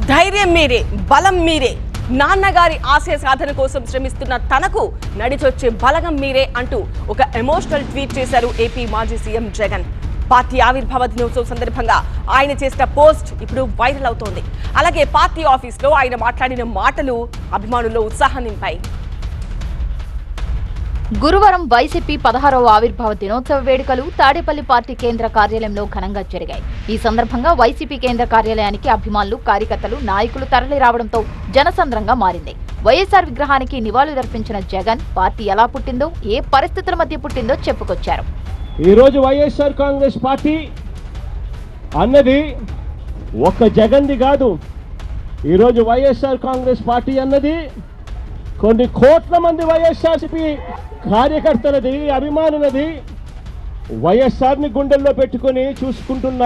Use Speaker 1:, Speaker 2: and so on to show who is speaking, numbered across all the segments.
Speaker 1: ధైర్యం మీరే, బలం మీరే, నాన్నగారి ఆశయ సాధన కోసం శ్రమిస్తున్న తనకు నడిచొచ్చే బలగం మీరే అంటూ ఒక ఎమోషనల్ ట్వీట్ చేశారు ఏపీ మాజీ సీఎం జగన్. పార్టీ ఆవిర్భావ దినోత్సవం సందర్భంగా ఆయన చేసిన పోస్ట్ ఇప్పుడు వైరల్ అవుతోంది. అలాగే పార్టీ ఆఫీస్లో ఆయన మాట్లాడిన మాటలు అభిమానుల్లో ఉత్సాహం నింపాయి.
Speaker 2: గురువారం వైసీపీ 16వ ఆవిర్భావ దినోత్సవ వేడుకలు తాడేపల్లి పార్టీ కేంద్ర కార్యాలయంలో ఘనంగా జరిగాయి. ఈ సందర్భంగా వైసీపీ కేంద్ర కార్యాలయానికి అభిమానులు, కార్యకర్తలు, నాయకులు తరలి రావడంతో జనసంద్రంగా మారింది. వైఎస్ఆర్ విగ్రహానికి నివాళులర్పించిన జగన్ పార్టీ ఎలా పుట్టిందో, ఏ పరిస్థితుల మధ్య పుట్టిందో చెప్పుకొచ్చారు.
Speaker 3: ఈ రోజు వైఎస్ఆర్ కాంగ్రెస్ పార్టీ అన్నది ఒక్క జగన్ది కాదు. ఈరోజు వైఎస్ఆర్ కాంగ్రెస్ పార్టీ అన్నది కొన్ని కోట్ల మంది వైఎస్ఆర్సీపీ కార్యకర్తలది, అభిమానులది. వైఎస్ఆర్ని గుండెల్లో పెట్టుకుని చూసుకుంటున్న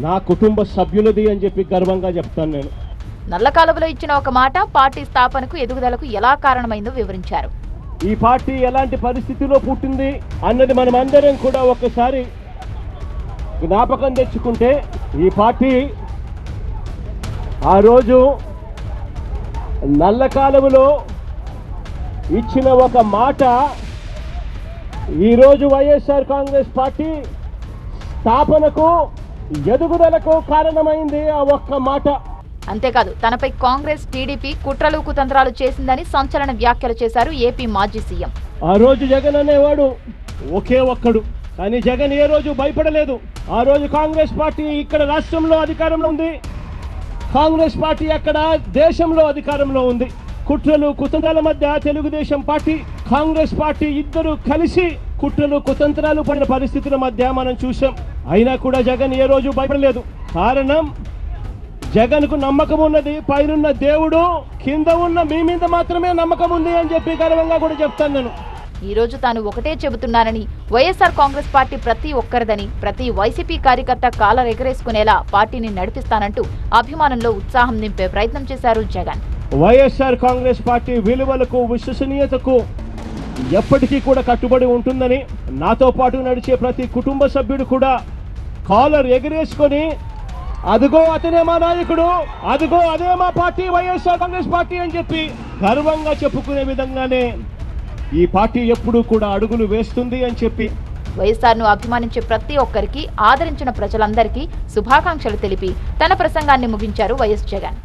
Speaker 3: నా కుటుంబ సభ్యులది అని చెప్పి గర్వంగా చెప్తాను నేను.
Speaker 2: నల్లకాలువలో ఇచ్చిన ఒక మాట పార్టీ స్థాపనకు, ఎదుగుదలకు ఎలా కారణమైందో వివరించారు.
Speaker 3: ఈ పార్టీ ఎలాంటి పరిస్థితిలో పుట్టింది అన్నది మనం అందరం కూడా ఒక్కసారి జ్ఞాపకం తెచ్చుకుంటే, ఈ పార్టీ ఆ రోజు నల్లకాలువలో ఇచ్చిన ఒక మాట ఈరోజు వైఎస్ఆర్ కాంగ్రెస్ పార్టీ స్థాపనకు, ఎదుగుదలకు కారణమైంది. ఆ ఒక్క మాట.
Speaker 2: అంతేకాదు, తనపై కాంగ్రెస్, టీడీపీ కుట్రలు, కుతంత్రాలు చేసిందని సంచలన వ్యాఖ్యలు చేశారు ఏపీ మాజీ సీఎం.
Speaker 3: ఆ రోజు జగన్ అనేవాడు ఒకే ఒక్కడు, కానీ జగన్ ఏ రోజు భయపడలేదు. ఆ రోజు కాంగ్రెస్ పార్టీ ఇక్కడ రాష్ట్రంలో అధికారంలో ఉంది, కాంగ్రెస్ పార్టీ అక్కడ దేశంలో అధికారంలో ఉంది. కుట్రలు, కుతంత్రాల మధ్య తెలుగుదేశం పార్టీ, కాంగ్రెస్ పార్టీ ఇద్దరు కలిసి కుట్రలు, కుతంత్రాలు పడిన పరిస్థితుల మధ్య మనం చూసాం. అయినా కూడా జగన్ ఏ రోజు భయపడలేదు. కారణం, జగన్కు నమ్మకం ఉన్నది పైనున్న దేవుడు, కింద ఉన్న మీ మీద మాత్రమే నమ్మకం ఉంది అని చెప్పి గర్వంగా కూడా చెప్తాను నేను.
Speaker 2: ఈ రోజు తాను ఒకటే చెబుతున్నానని, వైఎస్ఆర్ కాంగ్రెస్ పార్టీ ప్రతి ఒక్కరిదని, ప్రతి వైసీపీ కార్యకర్త కాలర్ ఎగరేసుకునేలా పార్టీని నడిపిస్తానంటూ అభిమానుల్లో ఉత్సాహం నింపే ప్రయత్నం చేశారు జగన్.
Speaker 3: వైఎస్ఆర్ కాంగ్రెస్ పార్టీ విలువలకు, విశ్వసనీయతకు ఎప్పటికీ కూడా కట్టుబడి ఉంటుందని, నాతో పాటు నడిచే ప్రతి కుటుంబ సభ్యుడు కూడా కాలర్ ఎగరేసుకొని, అదిగో అతనే మా నాయకుడు, అదిగో అదే మా పార్టీ వైఎస్ఆర్ కాంగ్రెస్ పార్టీ అని చెప్పి గర్వంగా చెప్పుకునే విధంగానే ఈ పార్టీ ఎప్పుడూ కూడా అడుగులు వేస్తుంది అని చెప్పి,
Speaker 2: వైఎస్ఆర్ను అభిమానించే ప్రతి ఒక్కరికి, ఆదరించిన ప్రజలందరికీ శుభాకాంక్షలు తెలిపి తన ప్రసంగాన్ని ముగించారు వైఎస్ జగన్.